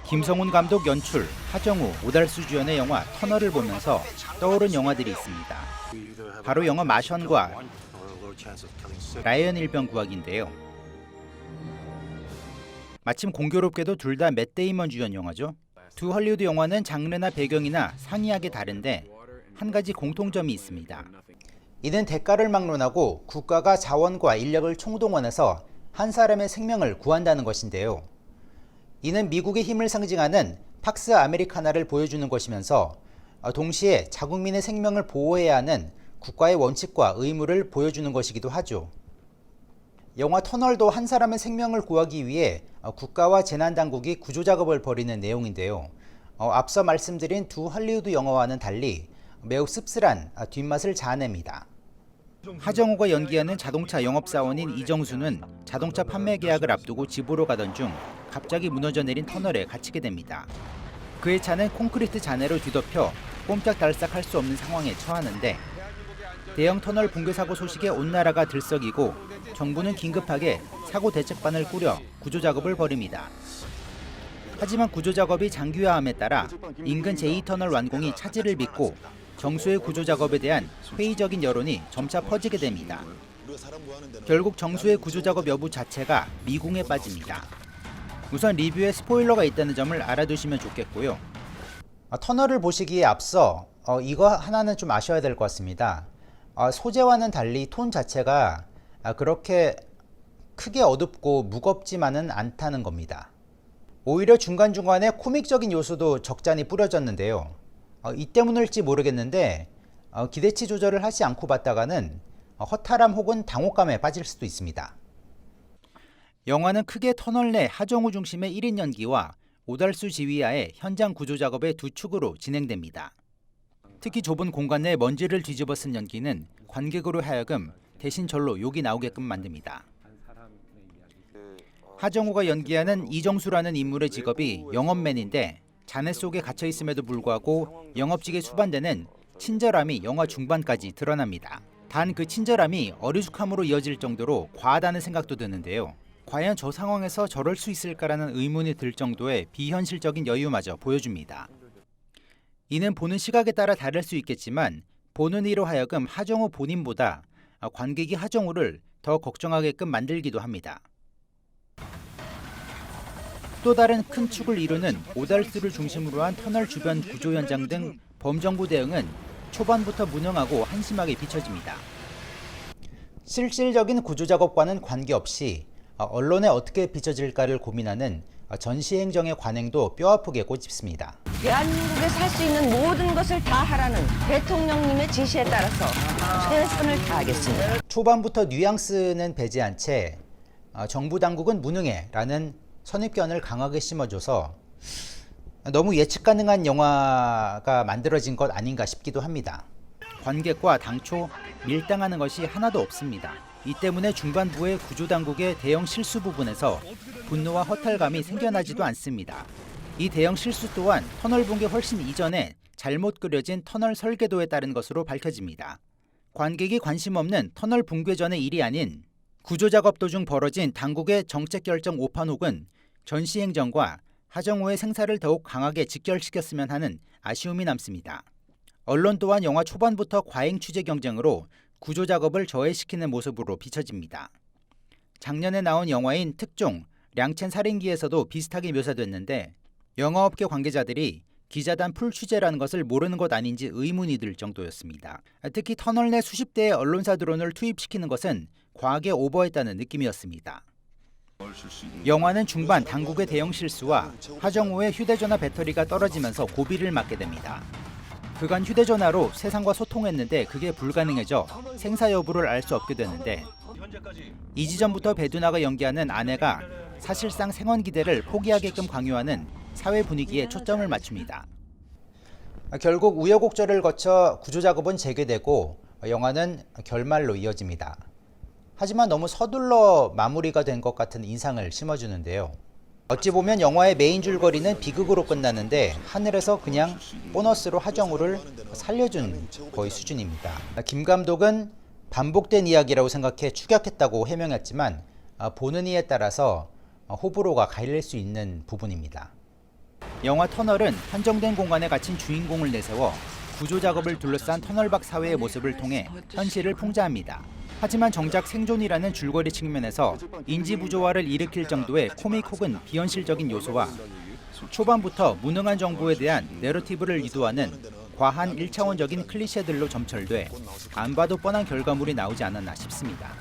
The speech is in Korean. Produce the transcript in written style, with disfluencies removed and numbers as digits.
김성훈 감독 연출, 하정우, 오달수 주연의 영화 터널을 보면서 떠오른 영화들이 있습니다. 바로 영화 마션과 라이언 일병 구하기인데요. 마침 공교롭게도 둘 다 맷 데이먼 주연 영화죠. 두 헐리우드 영화는 장르나 배경이나 상이하게 다른데 한 가지 공통점이 있습니다. 이는 대가를 막론하고 국가가 자원과 인력을 총동원해서 한 사람의 생명을 구한다는 것인데요. 이는 미국의 힘을 상징하는 팍스 아메리카나를 보여주는 것이면서 동시에 자국민의 생명을 보호해야 하는 국가의 원칙과 의무를 보여주는 것이기도 하죠. 영화 터널도 한 사람의 생명을 구하기 위해 국가와 재난당국이 구조작업을 벌이는 내용인데요. 앞서 말씀드린 두 할리우드 영화와는 달리 매우 씁쓸한 뒷맛을 자아냅니다. 하정우가 연기하는 자동차 영업사원인 이정수는 자동차 판매 계약을 앞두고 집으로 가던 중 갑자기 무너져 내린 터널에 갇히게 됩니다. 그의 차는 콘크리트 잔해로 뒤덮여 꼼짝달싹 할 수 없는 상황에 처하는데 대형 터널 붕괴 사고 소식에 온 나라가 들썩이고 정부는 긴급하게 사고 대책반을 꾸려 구조 작업을 벌입니다. 하지만 구조 작업이 장기화함에 따라 인근 제2터널 완공이 차질을 빚고 정수의 구조 작업에 대한 회의적인 여론이 점차 퍼지게 됩니다. 결국 정수의 구조 작업 여부 자체가 미궁에 빠집니다. 우선 리뷰에 스포일러가 있다는 점을 알아두시면 좋겠고요. 터널을 보시기에 앞서 이거 하나는 좀 아셔야 될 것 같습니다. 소재와는 달리 톤 자체가 그렇게 크게 어둡고 무겁지만은 않다는 겁니다. 오히려 중간중간에 코믹적인 요소도 적잖이 뿌려졌는데요. 이 때문일지 모르겠는데 기대치 조절을 하지 않고 봤다가는 허탈함 혹은 당혹감에 빠질 수도 있습니다. 영화는 크게 터널 내 하정우 중심의 1인 연기와 오달수 지휘하의 현장 구조 작업의 두 축으로 진행됩니다. 특히 좁은 공간 내 먼지를 뒤집어 쓴 연기는 관객으로 하여금 대신 절로 욕이 나오게끔 만듭니다. 하정우가 연기하는 이정수라는 인물의 직업이 영업맨인데 잔해 속에 갇혀 있음에도 불구하고 영업직에 수반되는 친절함이 영화 중반까지 드러납니다. 단 그 친절함이 어리숙함으로 이어질 정도로 과하다는 생각도 드는데요. 과연 저 상황에서 저럴 수 있을까라는 의문이 들 정도의 비현실적인 여유마저 보여줍니다. 이는 보는 시각에 따라 다를 수 있겠지만 보는 이로 하여금 하정우 본인보다 관객이 하정우를 더 걱정하게끔 만들기도 합니다. 또 다른 큰 축을 이루는 오달수를 중심으로 한 터널 주변 구조 현장 등 범정부 대응은 초반부터 무능하고 한심하게 비춰집니다. 실질적인 구조 작업과는 관계없이 언론에 어떻게 비춰질까를 고민하는 전시행정의 관행도 뼈아프게 꼬집습니다. 대한민국에 살 수 있는 모든 것을 다 하라는 대통령님의 지시에 따라서 최선을 다하겠습니다. 초반부터 뉘앙스는 배제한 채 정부 당국은 무능해라는 선입견을 강하게 심어줘서 너무 예측 가능한 영화가 만들어진 것 아닌가 싶기도 합니다. 관객과 당초 밀당하는 것이 하나도 없습니다. 이 때문에 중반부의 구조당국의 대형 실수 부분에서 분노와 허탈감이 생겨나지도 않습니다. 이 대형 실수 또한 터널 붕괴 훨씬 이전에 잘못 그려진 터널 설계도에 따른 것으로 밝혀집니다. 관객이 관심 없는 터널 붕괴 전의 일이 아닌 구조작업 도중 벌어진 당국의 정책 결정 오판 혹은 전시행정과 하정우의 생사를 더욱 강하게 직결시켰으면 하는 아쉬움이 남습니다. 언론 또한 영화 초반부터 과잉 취재 경쟁으로 구조작업을 저해시키는 모습으로 비춰집니다. 작년에 나온 영화인 특종, 량첸 살인기에서도 비슷하게 묘사됐는데 영화업계 관계자들이 기자단 풀 취재라는 것을 모르는 것 아닌지 의문이 들 정도였습니다. 특히 터널 내 수십 대의 언론사 드론을 투입시키는 것은 과하게 오버했다는 느낌이었습니다. 영화는 중반 당국의 대형 실수와 하정우의 휴대전화 배터리가 떨어지면서 고비를 맞게 됩니다. 그간 휴대전화로 세상과 소통했는데 그게 불가능해져 생사 여부를 알 수 없게 되는데 이지전부터 배두나가 연기하는 아내가 사실상 생원 기대를 포기하게끔 강요하는 사회 분위기에 초점을 맞춥니다. 결국 우여곡절을 거쳐 구조작업은 재개되고 영화는 결말로 이어집니다. 하지만 너무 서둘러 마무리가 된 것 같은 인상을 심어주는데요. 어찌 보면 영화의 메인 줄거리는 비극으로 끝나는데 하늘에서 그냥 보너스로 하정우를 살려준 거의 수준입니다. 김 감독은 반복된 이야기라고 생각해 추격했다고 해명했지만 보는 이에 따라서 호불호가 갈릴 수 있는 부분입니다. 영화 터널은 한정된 공간에 갇힌 주인공을 내세워 구조 작업을 둘러싼 터널 밖 사회의 모습을 통해 현실을 풍자합니다. 하지만 정작 생존이라는 줄거리 측면에서 인지 부조화를 일으킬 정도의 코믹 혹은 비현실적인 요소와 초반부터 무능한 정부에 대한 내러티브를 유도하는 과한 1차원적인 클리셰들로 점철돼 안 봐도 뻔한 결과물이 나오지 않았나 싶습니다.